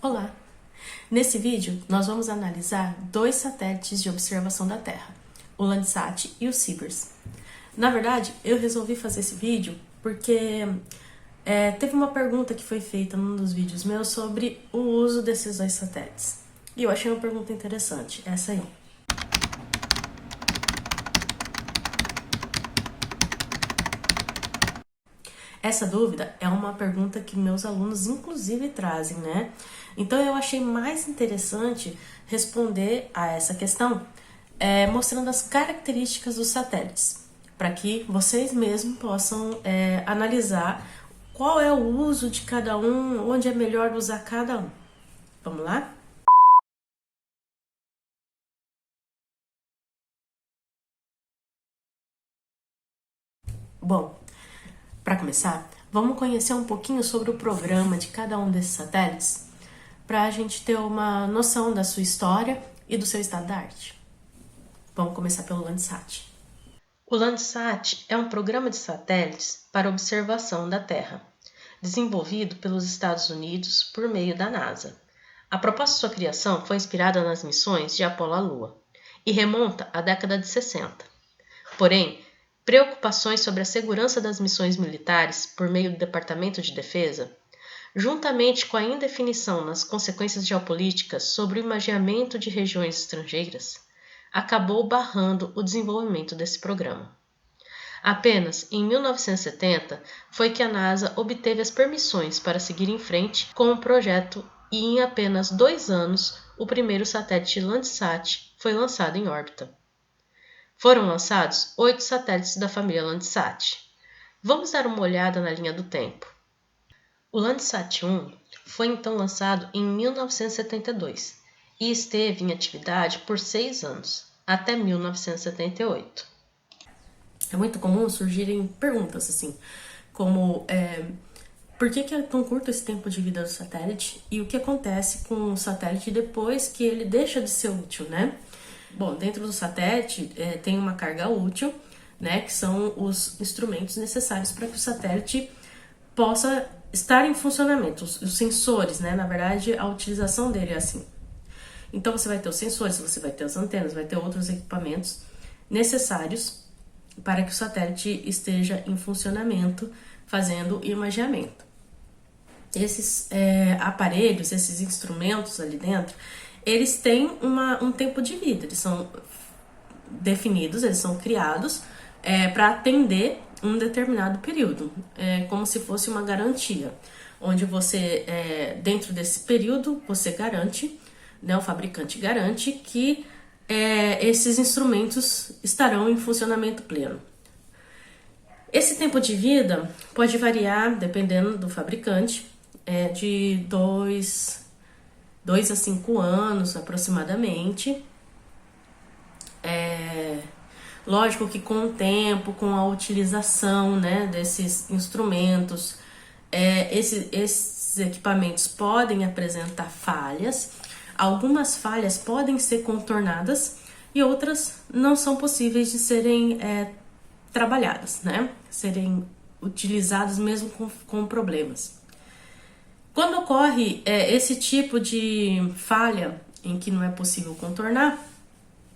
Olá! Nesse vídeo, nós vamos analisar dois satélites de observação da Terra, o Landsat e o Sibers. Na verdade, eu resolvi fazer esse vídeo porque teve uma pergunta que foi feita num dos vídeos meus sobre o uso desses dois satélites. E eu achei uma pergunta interessante, essa aí. Essa dúvida é uma pergunta que meus alunos inclusive trazem, né? Então eu achei mais interessante responder a essa questão mostrando as características dos satélites, para que vocês mesmos possam analisar qual é o uso de cada um, onde é melhor usar cada um. Vamos lá? Bom, para começar, vamos conhecer um pouquinho sobre o programa de cada um desses satélites, para a gente ter uma noção da sua história e do seu estado da arte. Vamos começar pelo Landsat. O Landsat é um programa de satélites para observação da Terra, desenvolvido pelos Estados Unidos por meio da NASA. A proposta de sua criação foi inspirada nas missões de Apolo à Lua e remonta à década de 60. Porém, preocupações sobre a segurança das missões militares por meio do Departamento de Defesa, juntamente com a indefinição nas consequências geopolíticas sobre o imageamento de regiões estrangeiras, acabou barrando o desenvolvimento desse programa. Apenas em 1970 foi que a NASA obteve as permissões para seguir em frente com o projeto e em apenas 2 anos o primeiro satélite Landsat foi lançado em órbita. Foram lançados 8 satélites da família Landsat. Vamos dar uma olhada na linha do tempo. O Landsat 1 foi então lançado em 1972 e esteve em atividade por 6 anos, até 1978. É muito comum surgirem perguntas assim, como por que é tão curto esse tempo de vida do satélite e o que acontece com o satélite depois que ele deixa de ser útil, né? Bom, dentro do satélite tem uma carga útil, né, que são os instrumentos necessários para que o satélite possa estar em funcionamento, os sensores, né? Na verdade, a utilização dele é assim. Então você vai ter os sensores, você vai ter as antenas, vai ter outros equipamentos necessários para que o satélite esteja em funcionamento, fazendo imageamento. Esses aparelhos, esses instrumentos ali dentro, eles têm um tempo de vida, eles são definidos, eles são criados para atender um determinado período, como se fosse uma garantia, onde você, dentro desse período, você garante, né, o fabricante garante que esses instrumentos estarão em funcionamento pleno. Esse tempo de vida pode variar, dependendo do fabricante, de 2 a 5 anos aproximadamente. Lógico que com o tempo, com a utilização, né, desses instrumentos, esses equipamentos podem apresentar falhas. Algumas falhas podem ser contornadas e outras não são possíveis de serem trabalhadas, né? Serem utilizadas mesmo com problemas. Quando ocorre esse tipo de falha em que não é possível contornar,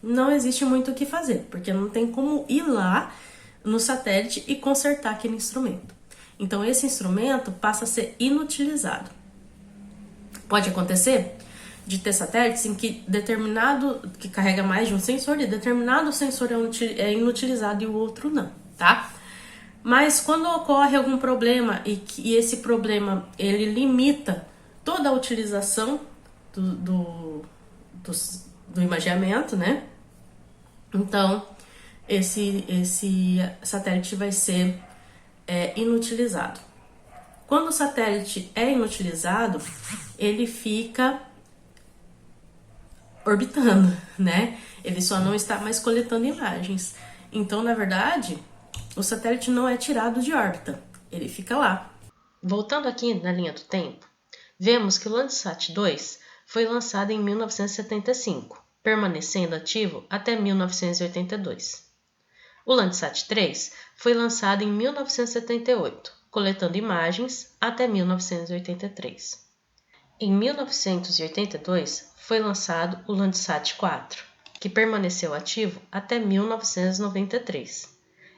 não existe muito o que fazer, porque não tem como ir lá no satélite e consertar aquele instrumento. Então esse instrumento passa a ser inutilizado. Pode acontecer de ter satélites em que que carrega mais de um sensor, e determinado sensor é inutilizado e o outro não, tá? Mas quando ocorre algum problema e esse problema ele limita toda a utilização do imageamento, né? Então esse satélite vai ser inutilizado. Quando o satélite é inutilizado, ele fica orbitando, né? Ele só não está mais coletando imagens. Então, na verdade, o satélite não é tirado de órbita, ele fica lá. Voltando aqui na linha do tempo, vemos que o Landsat 2 foi lançado em 1975, permanecendo ativo até 1982. O Landsat 3 foi lançado em 1978, coletando imagens até 1983. Em 1982, foi lançado o Landsat 4, que permaneceu ativo até 1993.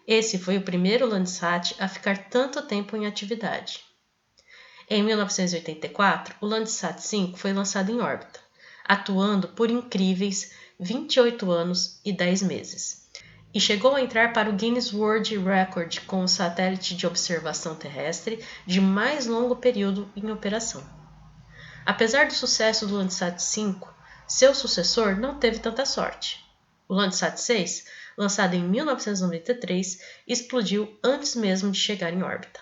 Esse foi o primeiro Landsat a ficar tanto tempo em atividade. Em 1984, o Landsat 5 foi lançado em órbita, atuando por incríveis 28 anos e 10 meses, e chegou a entrar para o Guinness World Record como o satélite de observação terrestre de mais longo período em operação. Apesar do sucesso do Landsat 5, seu sucessor não teve tanta sorte. O Landsat 6, lançado em 1993, explodiu antes mesmo de chegar em órbita.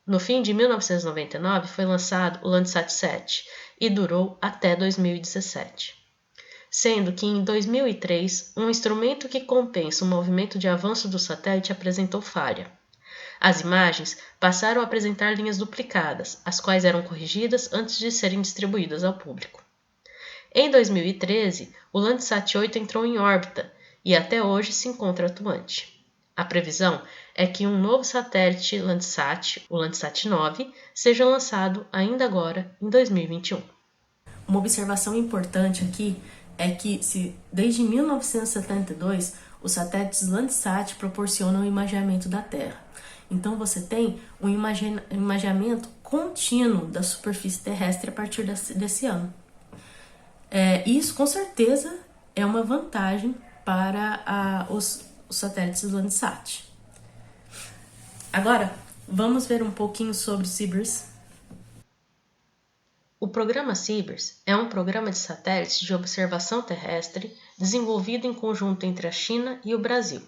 No fim de 1999 foi lançado o Landsat 7 e durou até 2017. Sendo que em 2003, um instrumento que compensa o movimento de avanço do satélite apresentou falha. As imagens passaram a apresentar linhas duplicadas, as quais eram corrigidas antes de serem distribuídas ao público. Em 2013, o Landsat 8 entrou em órbita e até hoje se encontra atuante. A previsão é que um novo satélite Landsat, o Landsat 9, seja lançado ainda agora em 2021. Uma observação importante aqui é que desde 1972 os satélites Landsat proporcionam o imageamento da Terra. Então você tem um imageamento contínuo da superfície terrestre a partir desse ano. Isso com certeza é uma vantagem para os satélites Landsat. Agora, vamos ver um pouquinho sobre o CBERS. O programa CBERS é um programa de satélites de observação terrestre desenvolvido em conjunto entre a China e o Brasil.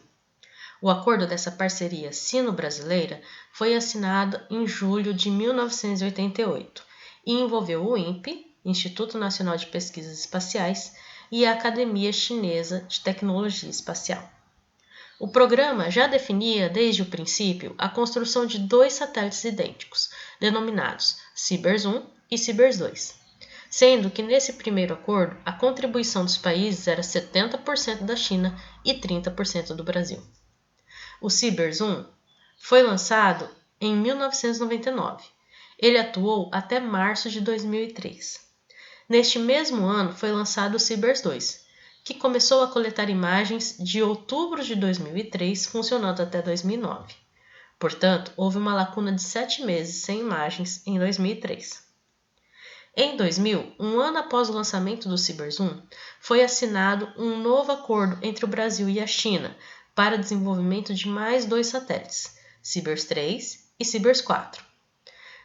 O acordo dessa parceria sino-brasileira foi assinado em julho de 1988 e envolveu o INPE, Instituto Nacional de Pesquisas Espaciais, e a Academia Chinesa de Tecnologia Espacial. O programa já definia desde o princípio a construção de dois satélites idênticos, denominados CBERS-1 e CBERS-2, sendo que nesse primeiro acordo a contribuição dos países era 70% da China e 30% do Brasil. O CBERS-1 foi lançado em 1999. Ele atuou até março de 2003. Neste mesmo ano foi lançado o CBERS-2, que começou a coletar imagens de outubro de 2003, funcionando até 2009. Portanto, houve uma lacuna de 7 meses sem imagens em 2003. Em 2000, um ano após o lançamento do CBERS-1, foi assinado um novo acordo entre o Brasil e a China para desenvolvimento de mais dois satélites, CBERS-3 e CBERS-4.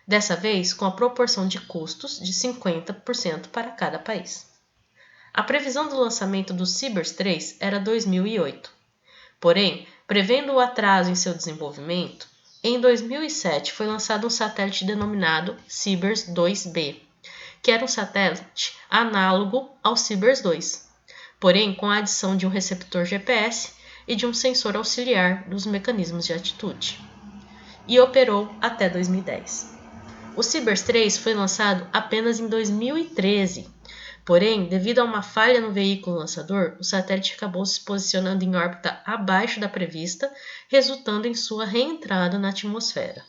Dessa vez, com a proporção de custos de 50% para cada país. A previsão do lançamento do CBERS-3 era 2008. Porém, prevendo o atraso em seu desenvolvimento, em 2007 foi lançado um satélite denominado CBERS-2B, que era um satélite análogo ao CBERS-2, porém com a adição de um receptor GPS e de um sensor auxiliar dos mecanismos de altitude, e operou até 2010. O CBERS-3 foi lançado apenas em 2013, porém, devido a uma falha no veículo lançador, o satélite acabou se posicionando em órbita abaixo da prevista, resultando em sua reentrada na atmosfera.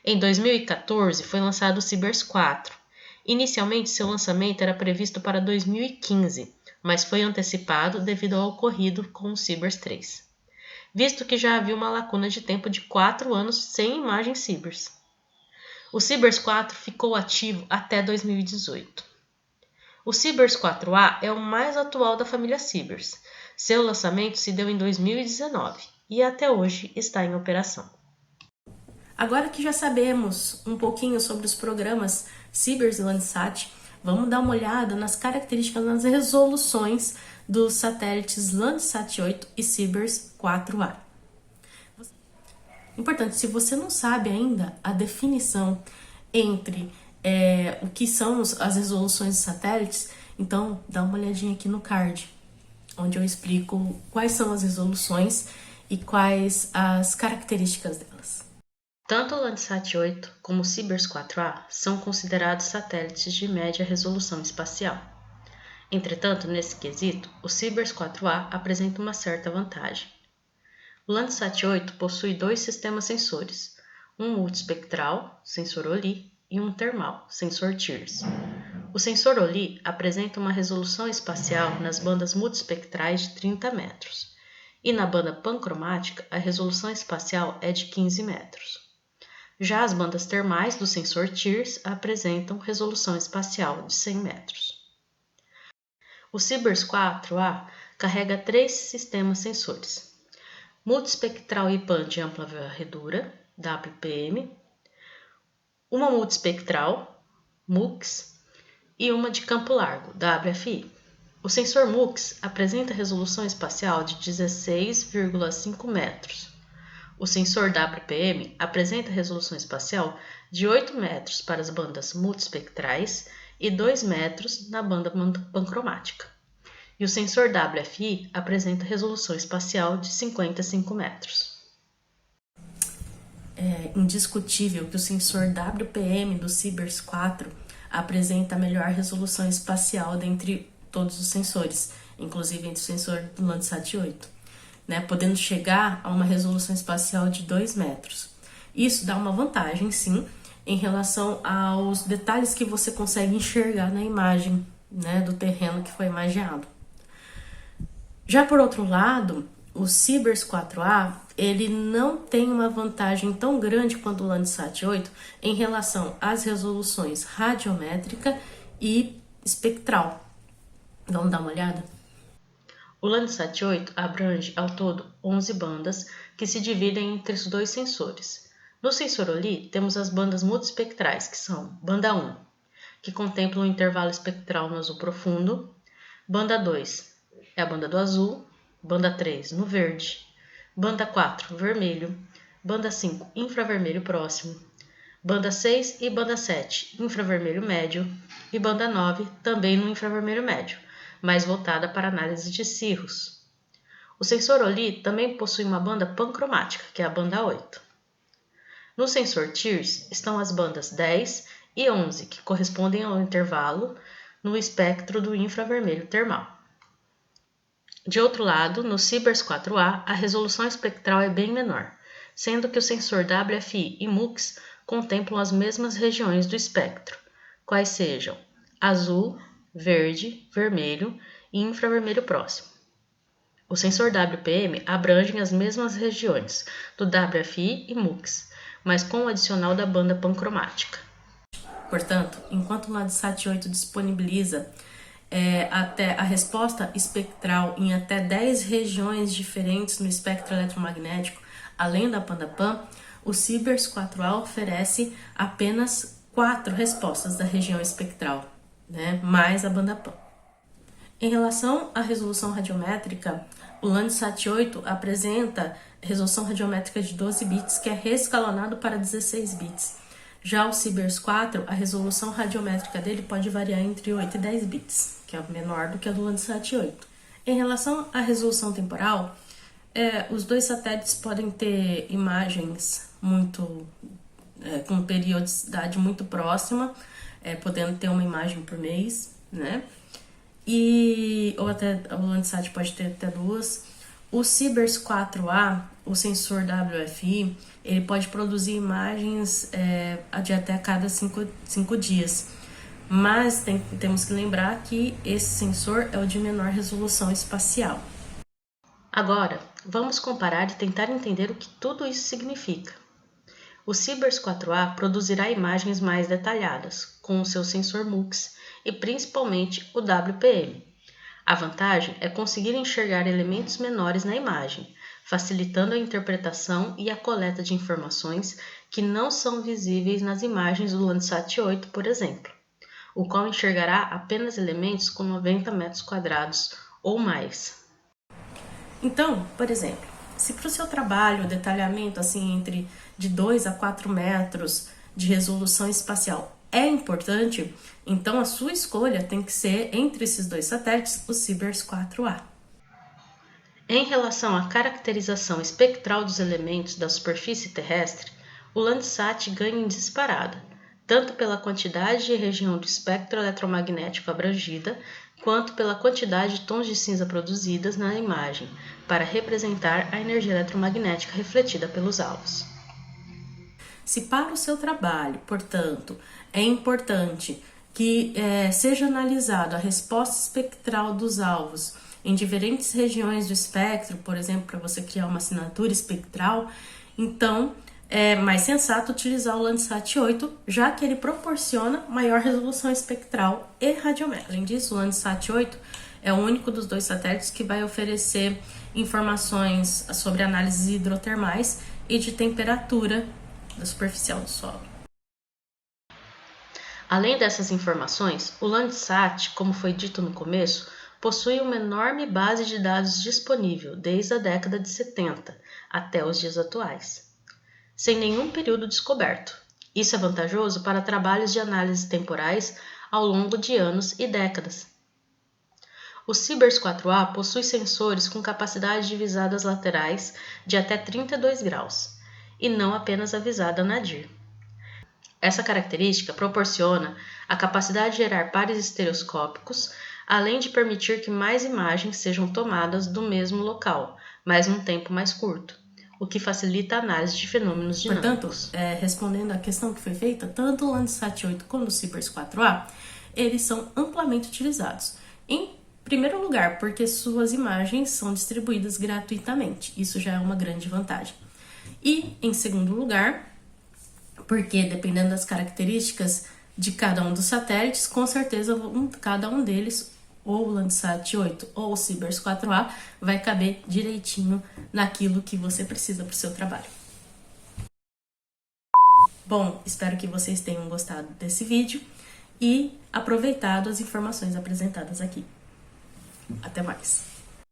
Em 2014 foi lançado o CBERS-4. Inicialmente, seu lançamento era previsto para 2015, mas foi antecipado devido ao ocorrido com o CBERS-3, visto que já havia uma lacuna de tempo de 4 anos sem imagem CBERS. O CBERS-4 ficou ativo até 2018. O CBERS-4A é o mais atual da família CBERS. Seu lançamento se deu em 2019 e até hoje está em operação. Agora que já sabemos um pouquinho sobre os programas CBERS e Landsat, vamos dar uma olhada nas características, nas resoluções dos satélites Landsat 8 e CBERS 4A. Importante, se você não sabe ainda a definição entre o que são as resoluções dos satélites, então dá uma olhadinha aqui no card, onde eu explico quais são as resoluções e quais as características delas. Tanto o Landsat 8 como o CBERS 4A são considerados satélites de média resolução espacial. Entretanto, nesse quesito, o CBERS 4A apresenta uma certa vantagem. O Landsat 8 possui dois sistemas sensores, um multiespectral, sensor OLI, e um termal, sensor TIRS. O sensor OLI apresenta uma resolução espacial nas bandas multispectrais de 30 metros, e na banda pancromática a resolução espacial é de 15 metros. Já as bandas termais do sensor TIRS apresentam resolução espacial de 100 metros. O Sibers 4A carrega 3 sistemas sensores: multispectral IPAN de ampla varredura, WPM, uma multispectral, MUX, e uma de campo largo, WFI. O sensor MUX apresenta resolução espacial de 16,5 metros. O sensor WPM apresenta resolução espacial de 8 metros para as bandas multispectrais e 2 metros na banda pancromática. E o sensor WFI apresenta resolução espacial de 55 metros. É indiscutível que o sensor WPM do Sibers 4 apresenta a melhor resolução espacial dentre todos os sensores, inclusive entre o sensor do Landsat 8, podendo chegar a uma resolução espacial de 2 metros. Isso dá uma vantagem, sim, em relação aos detalhes que você consegue enxergar na imagem, do terreno que foi imaginado. Já por outro lado, o Sibers 4A ele não tem uma vantagem tão grande quanto o Landsat 8 em relação às resoluções radiométrica e espectral. Vamos dar uma olhada? O Landsat 8 abrange ao todo 11 bandas que se dividem entre os dois sensores. No sensor OLI temos as bandas multispectrais, que são banda 1, que contempla um intervalo espectral no azul profundo, banda 2 é a banda do azul, banda 3 no verde, banda 4 vermelho, banda 5 infravermelho próximo, banda 6 e banda 7 infravermelho médio e banda 9 também no infravermelho médio, mais voltada para análise de cirros. O sensor OLI também possui uma banda pancromática, que é a banda 8. No sensor TIRS estão as bandas 10 e 11, que correspondem ao intervalo no espectro do infravermelho termal. De outro lado, no Sibers 4A, a resolução espectral é bem menor, sendo que o sensor WFI e MUX contemplam as mesmas regiões do espectro, quais sejam azul, verde, vermelho e infravermelho próximo. O sensor WPM abrange as mesmas regiões do WFI e MUX, mas com o adicional da banda pancromática. Portanto, enquanto o Landsat 8 disponibiliza até a resposta espectral em até 10 regiões diferentes no espectro eletromagnético, além da banda PAN, o Sibers 4A oferece apenas 4 respostas da região espectral, mais a banda PAN. Em relação à resolução radiométrica, o Landsat 8 apresenta resolução radiométrica de 12 bits, que é reescalonado para 16 bits. Já o Sibers 4, a resolução radiométrica dele pode variar entre 8 e 10 bits, que é menor do que a do Landsat 8. Em relação à resolução temporal, os dois satélites podem ter imagens com periodicidade muito próxima, podendo ter uma imagem por mês, ou até o Landsat pode ter até 2. O Sibers 4A, o sensor WFI, ele pode produzir imagens de até a cada 5 dias. Mas temos que lembrar que esse sensor é o de menor resolução espacial. Agora, vamos comparar e tentar entender o que tudo isso significa. O Sibers 4A produzirá imagens mais detalhadas, com o seu sensor MUX e principalmente o WPM. A vantagem é conseguir enxergar elementos menores na imagem, facilitando a interpretação e a coleta de informações que não são visíveis nas imagens do Landsat 8, por exemplo, o qual enxergará apenas elementos com 90 metros quadrados ou mais. Então, por exemplo, se para o seu trabalho o detalhamento de 2 a 4 metros de resolução espacial é importante, então a sua escolha tem que ser, entre esses dois satélites, o Sibers 4A. Em relação à caracterização espectral dos elementos da superfície terrestre, o Landsat ganha em disparada, tanto pela quantidade e região do espectro eletromagnético abrangida, quanto pela quantidade de tons de cinza produzidas na imagem, para representar a energia eletromagnética refletida pelos alvos. Se para o seu trabalho, portanto, é importante que seja analisado a resposta espectral dos alvos em diferentes regiões do espectro, por exemplo, para você criar uma assinatura espectral. Então, é mais sensato utilizar o Landsat 8, já que ele proporciona maior resolução espectral e radiométrica. Além disso, o Landsat 8 é o único dos dois satélites que vai oferecer informações sobre análises hidrotermais e de temperatura da superficial do solo. Além dessas informações, o Landsat, como foi dito no começo, possui uma enorme base de dados disponível desde a década de 70 até os dias atuais, sem nenhum período descoberto. Isso é vantajoso para trabalhos de análise temporais ao longo de anos e décadas. O Sibers 4A possui sensores com capacidade de visadas laterais de até 32 graus, e não apenas a visada nadir. Essa característica proporciona a capacidade de gerar pares estereoscópicos, além de permitir que mais imagens sejam tomadas do mesmo local, mas num tempo mais curto, o que facilita a análise de fenômenos dinâmicos. Portanto, respondendo à questão que foi feita, tanto o Landsat 8 quanto o Sibers 4A, eles são amplamente utilizados. Em primeiro lugar, porque suas imagens são distribuídas gratuitamente, isso já é uma grande vantagem. E, em segundo lugar, porque dependendo das características de cada um dos satélites, com certeza cada um deles, ou o Landsat 8 ou o Sibers 4A, vai caber direitinho naquilo que você precisa para o seu trabalho. Bom, espero que vocês tenham gostado desse vídeo e aproveitado as informações apresentadas aqui. Até mais!